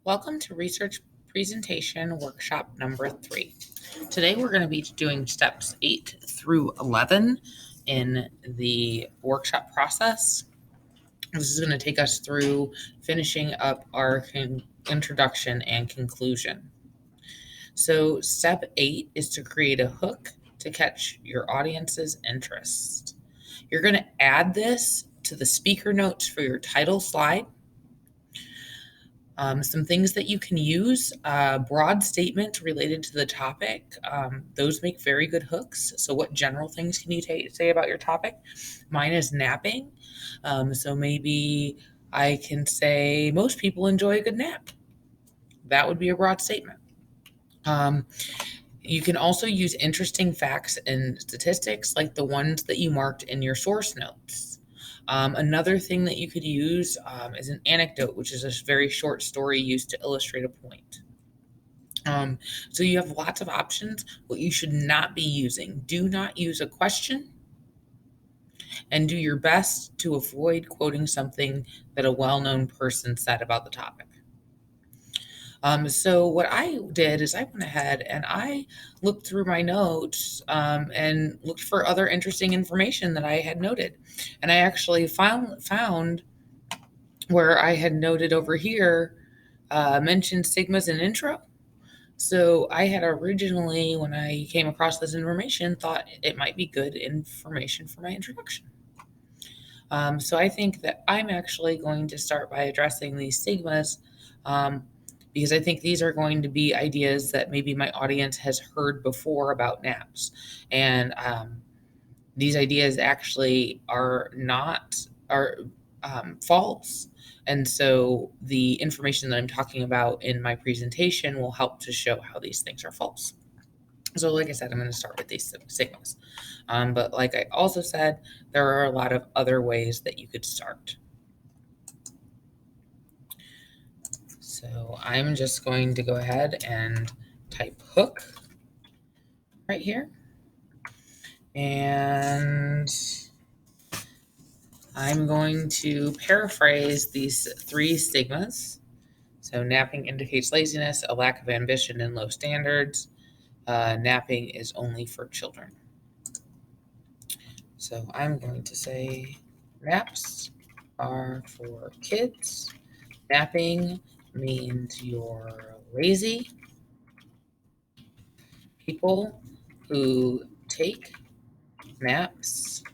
Welcome to Research Presentation Workshop number 3. Today we're going to be doing steps 8 through 11 in the workshop process. This is going to take us through finishing up our introduction and conclusion. So step 8 is to create a hook to catch your audience's interest. You're going to add this to the speaker notes for your title slide. Some things that you can use, broad statement related to the topic. Those make very good hooks. So what general things can you say about your topic? Mine is napping. So maybe I can say most people enjoy a good nap. That would be a broad statement. You can also use interesting facts and statistics like the ones that you marked in your source notes. Another thing that you could use is an anecdote, which is a very short story used to illustrate a point. So you have lots of options. What you should not be using: do not use a question, and do your best to avoid quoting something that a well-known person said about the topic. So what I did is I went ahead and I looked through my notes and looked for other interesting information that I had noted. And I actually found where I had noted over here, mentioned stigmas in intro. So I had originally, when I came across this information, thought it might be good information for my introduction. So I think that I'm actually going to start by addressing these stigmas, because I think these are going to be ideas that maybe my audience has heard before about naps. And these ideas actually are false. And so the information that I'm talking about in my presentation will help to show how these things are false. So like I said, I'm going to start with these stigmas. But like I also said, there are a lot of other ways that you could start. So I'm just going to go ahead and type hook right here. And I'm going to paraphrase these 3 stigmas. So napping indicates laziness, a lack of ambition, and low standards. Napping is only for children. So I'm going to say naps are for kids. Napping means you're lazy. People who take naps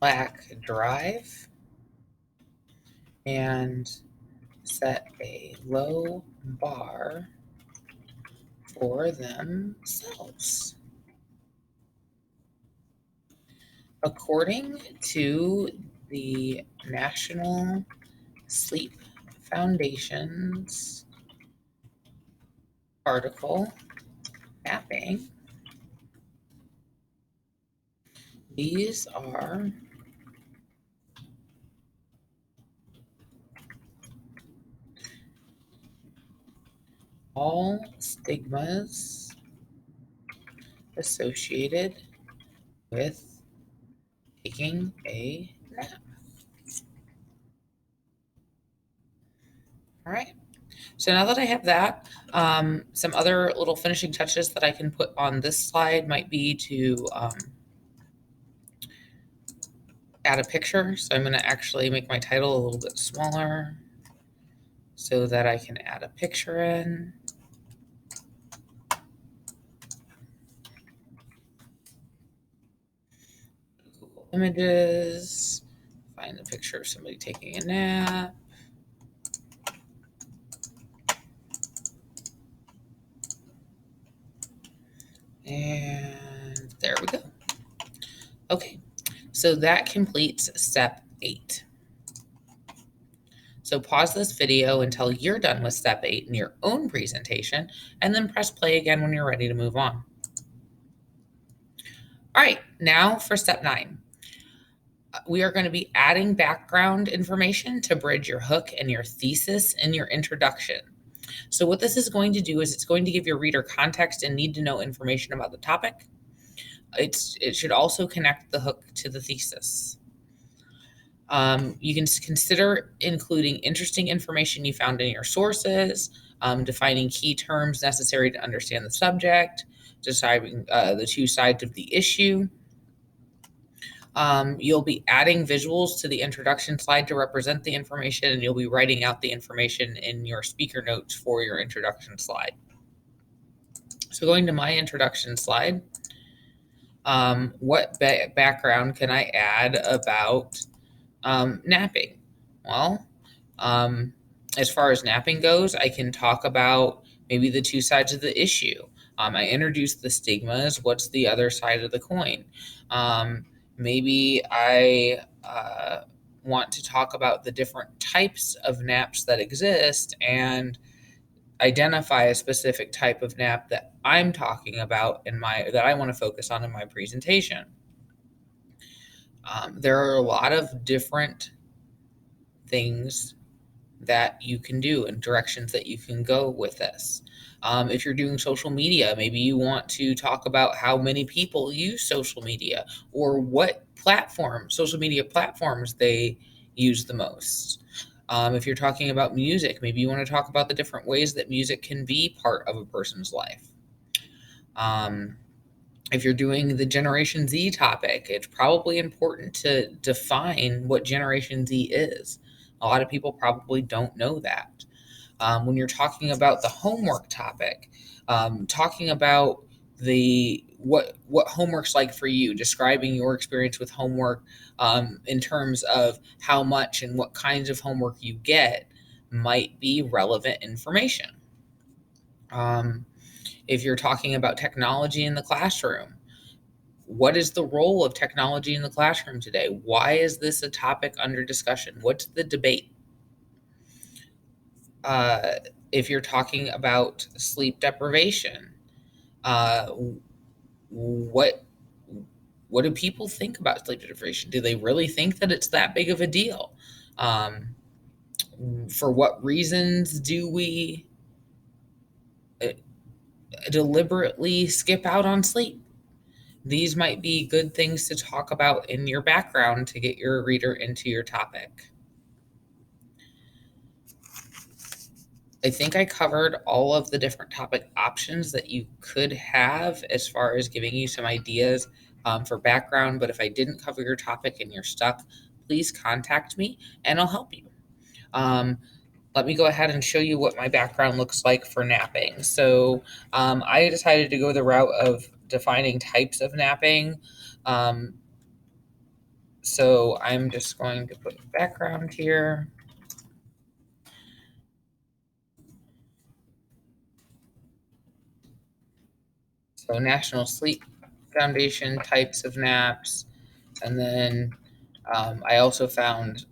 lack drive and set a low bar for themselves. According to the National Sleep Foundation's article, napping, these are all stigmas associated with taking a nap. All right. So now that I have that, some other little finishing touches that I can put on this slide might be to add a picture. So I'm going to actually make my title a little bit smaller so that I can add a picture in. Google Images, find the picture of somebody taking a nap. And there we go. Okay, so that completes step 8. So pause this video until you're done with step 8 in your own presentation, and then press play again when you're ready to move on. All right, now for step 9. We are going to be adding background information to bridge your hook and your thesis in your introduction. So what this is going to do is it's going to give your reader context and need-to-know information about the topic. It should also connect the hook to the thesis. You can consider including interesting information you found in your sources, defining key terms necessary to understand the subject, describing the two sides of the issue. You'll be adding visuals to the introduction slide to represent the information, and you'll be writing out the information in your speaker notes for your introduction slide. So going to my introduction slide, what background can I add about napping? Well, as far as napping goes, I can talk about maybe the two sides of the issue. I introduced the stigmas. What's the other side of the coin? Maybe I want to talk about the different types of naps that exist and identify a specific type of nap that I'm talking about that I want to focus on in my presentation. There are a lot of different things that you can do and directions that you can go with this. If you're doing social media, maybe you want to talk about how many people use social media or what social media platforms they use the most. If you're talking about music, maybe you want to talk about the different ways that music can be part of a person's life. If you're doing the Generation Z topic, it's probably important to define what Generation Z is. A lot of people probably don't know that. When you're talking about the homework topic, talking about what homework's like for you, describing your experience with homework in terms of how much and what kinds of homework you get might be relevant information. If you're talking about technology in the classroom, what is the role of technology in the classroom today? Why is this a topic under discussion? What's the debate? If you're talking about sleep deprivation, what do people think about sleep deprivation? Do they really think that it's that big of a deal? For what reasons do we deliberately skip out on sleep? These might be good things to talk about in your background to get your reader into your topic. I think I covered all of the different topic options that you could have as far as giving you some ideas for background. But if I didn't cover your topic and you're stuck, please contact me and I'll help you. Let me go ahead and show you what my background looks like for napping. So I decided to go the route of defining types of napping. So I'm just going to put background here. So National Sleep Foundation types of naps. And then I also found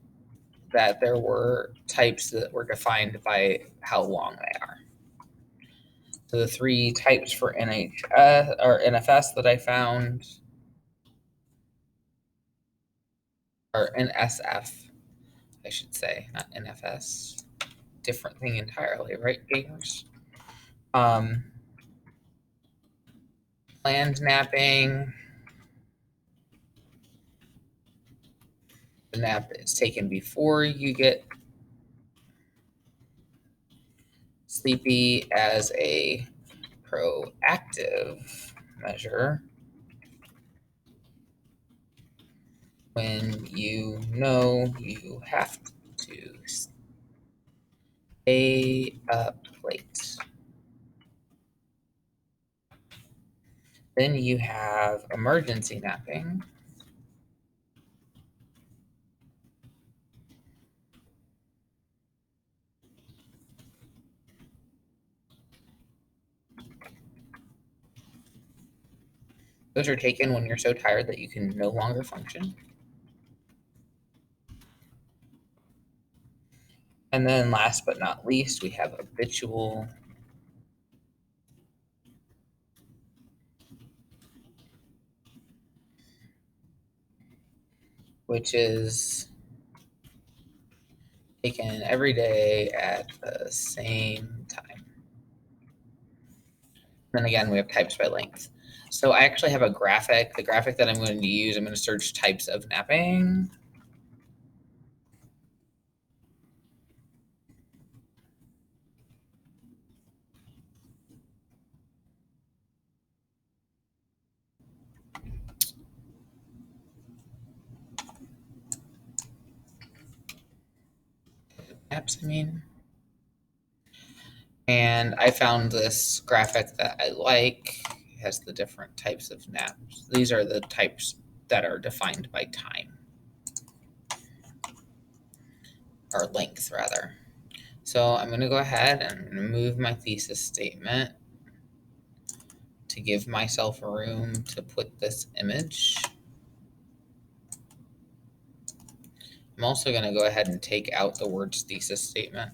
that there were types that were defined by how long they are. So the three types for NHS or NFS that I found, or NSF, I should say, not NFS. Different thing entirely, right, gamers? Planned napping. The nap is taken before you get sleepy as a proactive measure when you know you have to stay up late. Then you have emergency napping. Those are taken when you're so tired that you can no longer function. And then last but not least, we have habitual. Which is taken every day at the same time. Then again, we have types by length. So I actually have a graphic. The graphic that I'm going to use, I'm going to search types of napping. naps, I mean. And I found this graphic that I like. It has the different types of naps. These are the types that are defined by time, or length rather. So I'm going to go ahead and move my thesis statement to give myself room to put this image. I'm also going to go ahead and take out the words thesis statement.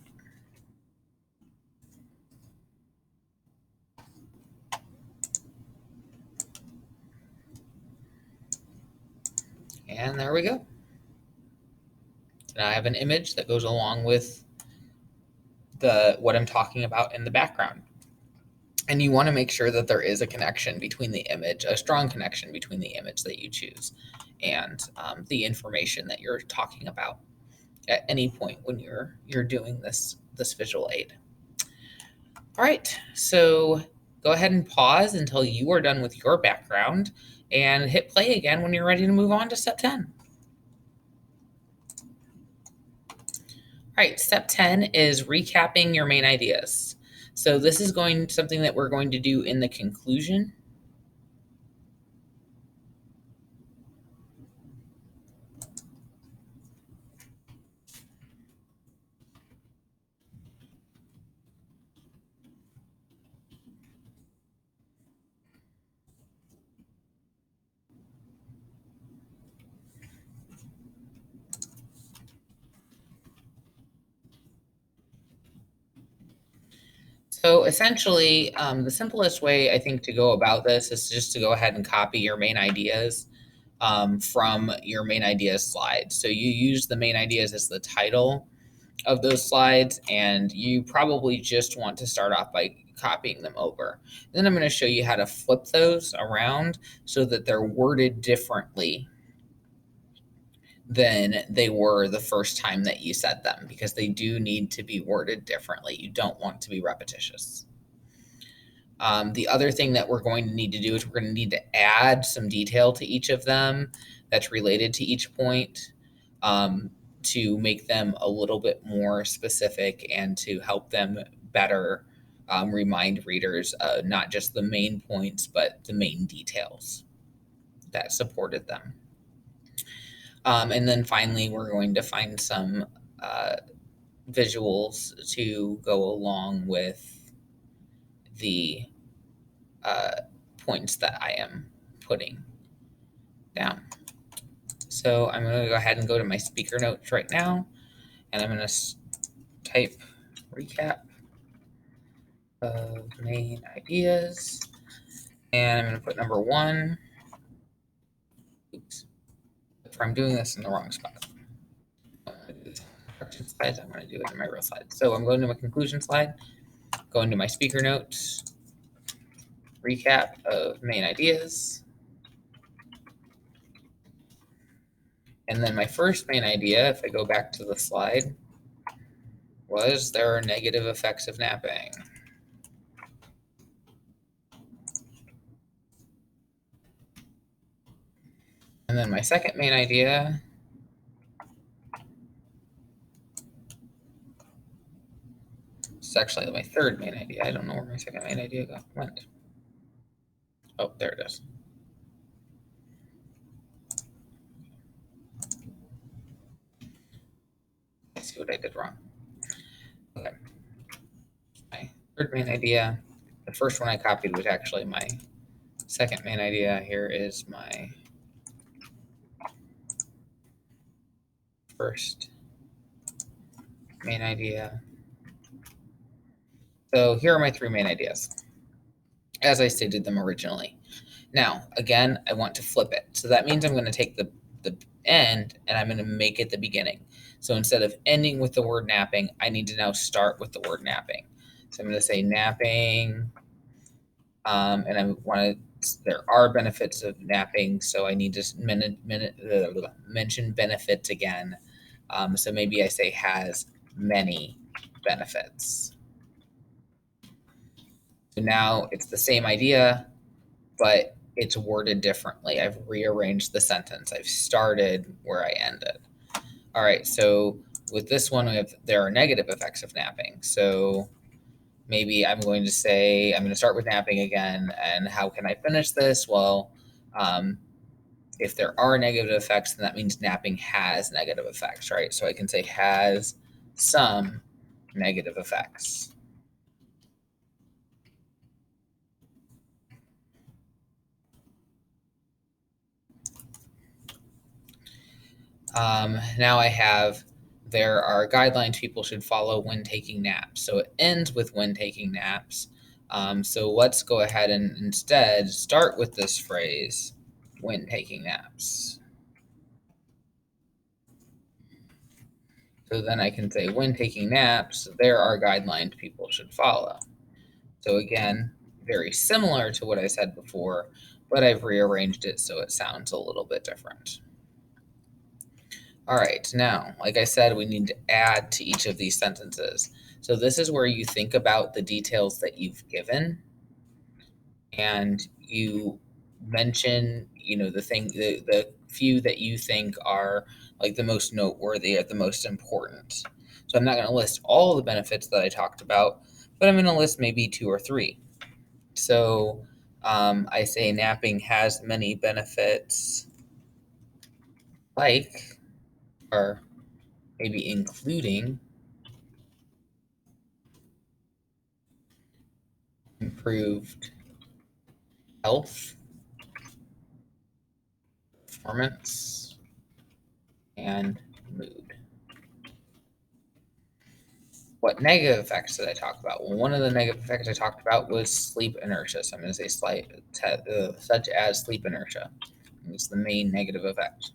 And there we go. And I have an image that goes along with what I'm talking about in the background. And you want to make sure that there is a connection between the image, a strong connection between the image that you choose and the information that you're talking about at any point when you're doing this visual aid. All right, so go ahead and pause until you are done with your background and hit play again when you're ready to move on to step 10. All right, step 10 is recapping your main ideas. So this is something that we're going to do in the conclusion. So essentially, the simplest way I think to go about this is just to go ahead and copy your main ideas from your main ideas slide. So you use the main ideas as the title of those slides, and you probably just want to start off by copying them over. Then I'm going to show you how to flip those around so that they're worded differently than they were the first time that you said them, because they do need to be worded differently. You don't want to be repetitious. The other thing that we're going to need to do is we're going to need to add some detail to each of them that's related to each point to make them a little bit more specific and to help them better remind readers not just the main points, but the main details that supported them. And then finally, we're going to find some visuals to go along with the points that I am putting down. So I'm going to go ahead and go to my speaker notes right now, and I'm going to type recap of main ideas, and I'm going to put number 1. Oops, I'm doing this in the wrong spot. Instruction slides, I'm going to do it in my real slide. So I'm going to my conclusion slide, going to my speaker notes, recap of main ideas. And then my first main idea, if I go back to the slide, was there are negative effects of napping. And then my second main idea is actually my third main idea. I don't know where my second main idea went. Oh, there it is. Let's see what I did wrong. Okay. My third main idea, the first one I copied was actually my second main idea. Here is my first main idea. So here are my 3 main ideas, as I stated them originally. Now, again, I want to flip it. So that means I'm going to take the end and I'm going to make it the beginning. So instead of ending with the word napping, I need to now start with the word napping. So I'm going to say napping, and I want to, there are benefits of napping, so I need to mention benefits again. So maybe I say has many benefits. So now it's the same idea, but it's worded differently. I've rearranged the sentence. I've started where I ended. All right, so with this one, there are negative effects of napping. So maybe I'm going to say, I'm going to start with napping again. And how can I finish this? Well, if there are negative effects, then that means napping has negative effects, right? So I can say has some negative effects. Now I have, there are guidelines people should follow when taking naps. So it ends with when taking naps. So let's go ahead and instead start with this phrase, when taking naps. So then I can say, when taking naps, there are guidelines people should follow. So again, very similar to what I said before, but I've rearranged it so it sounds a little bit different. All right, now, like I said, we need to add to each of these sentences. So this is where you think about the details that you've given, and you mention, the few that you think are like the most noteworthy or the most important. So I'm not going to list all the benefits that I talked about, but I'm going to list maybe 2 or 3. So I say napping has many benefits, like, or maybe including, improved health, performance, and mood. What negative effects did I talk about? Well, one of the negative effects I talked about was sleep inertia. So I'm going to say such as sleep inertia. It's the main negative effect.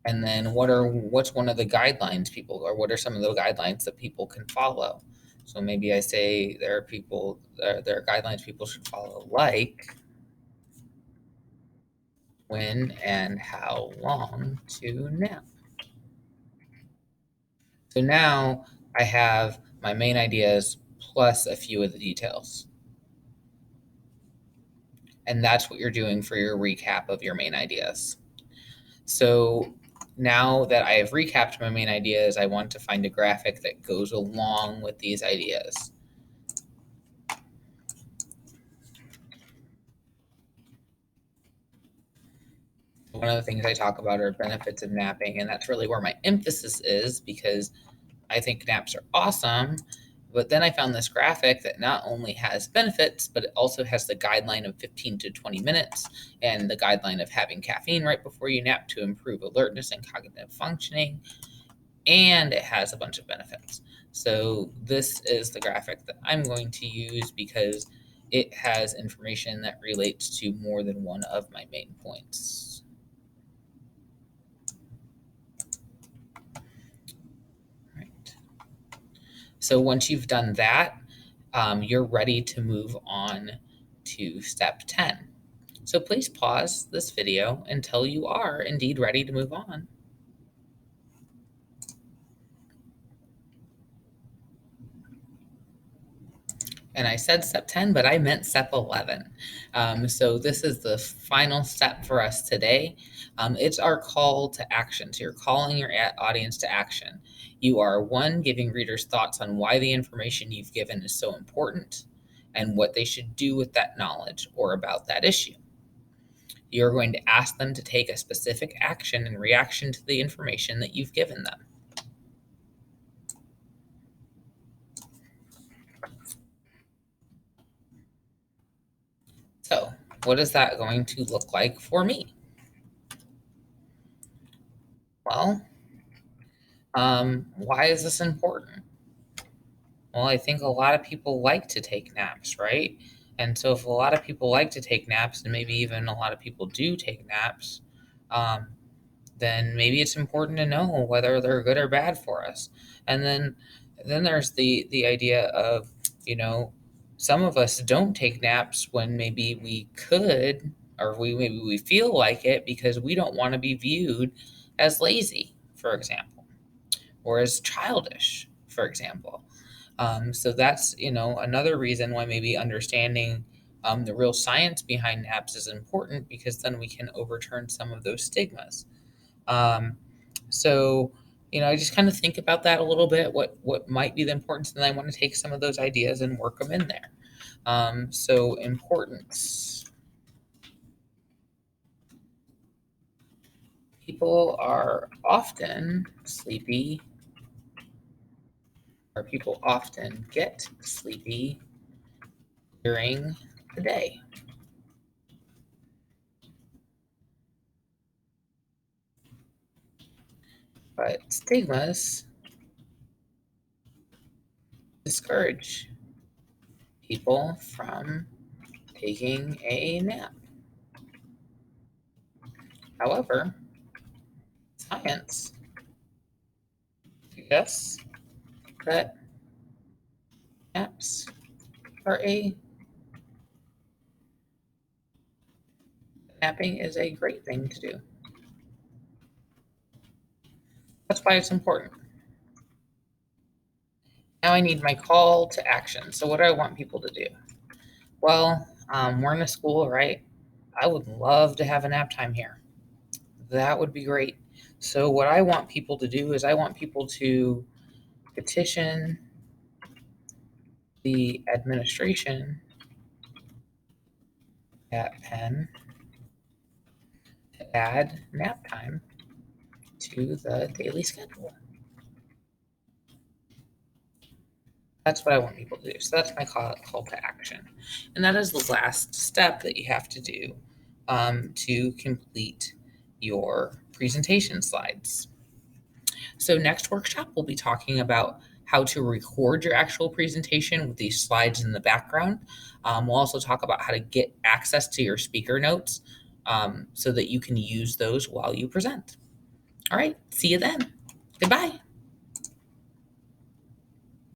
And then what's one of the guidelines people, or what are some of the guidelines that people can follow? So maybe I say there are guidelines people should follow, like when and how long to nap. So now I have my main ideas plus a few of the details. And that's what you're doing for your recap of your main ideas. So now that I have recapped my main ideas, I want to find a graphic that goes along with these ideas. One of the things I talk about are benefits of napping, and that's really where my emphasis is, because I think naps are awesome. But then I found this graphic that not only has benefits, but it also has the guideline of 15 to 20 minutes and the guideline of having caffeine right before you nap to improve alertness and cognitive functioning. And it has a bunch of benefits. So this is the graphic that I'm going to use because it has information that relates to more than one of my main points. So once you've done that, you're ready to move on to step 10. So please pause this video until you are indeed ready to move on. And I said step 10, but I meant step 11. So this is the final step for us today. It's our call to action. So you're calling your audience to action. You are, one, giving readers thoughts on why the information you've given is so important and what they should do with that knowledge or about that issue. You're going to ask them to take a specific action in reaction to the information that you've given them. So, what is that going to look like for me? Well, why is this important? Well, I think a lot of people like to take naps, right? And so if a lot of people like to take naps, and maybe even a lot of people do take naps, um, then maybe it's important to know whether they're good or bad for us. And then there's the idea of, some of us don't take naps when maybe we could, or maybe we feel like it because we don't want to be viewed as lazy, for example, or as childish, for example. So that's, another reason why maybe understanding the real science behind naps is important, because then we can overturn some of those stigmas. So, I just kind of think about that a little bit, what might be the importance, and then I want to take some of those ideas and work them in there. So importance. People are often sleepy, or people often get sleepy during the day. But stigmas discourage people from taking a nap. However, science suggests that naps are a napping is a great thing to do. That's why it's important. Now I need my call to action. So what do I want people to do? Well, we're in a school, right? I would love to have a nap time here. That would be great. So what I want people to do is I want people to petition the administration at Penn to add nap time to the daily schedule. That's what I want people to do. So that's my call to action. And that is the last step that you have to do to complete your presentation slides. So next workshop, we'll be talking about how to record your actual presentation with these slides in the background. We'll also talk about how to get access to your speaker notes so that you can use those while you present. All right, see you then. Goodbye.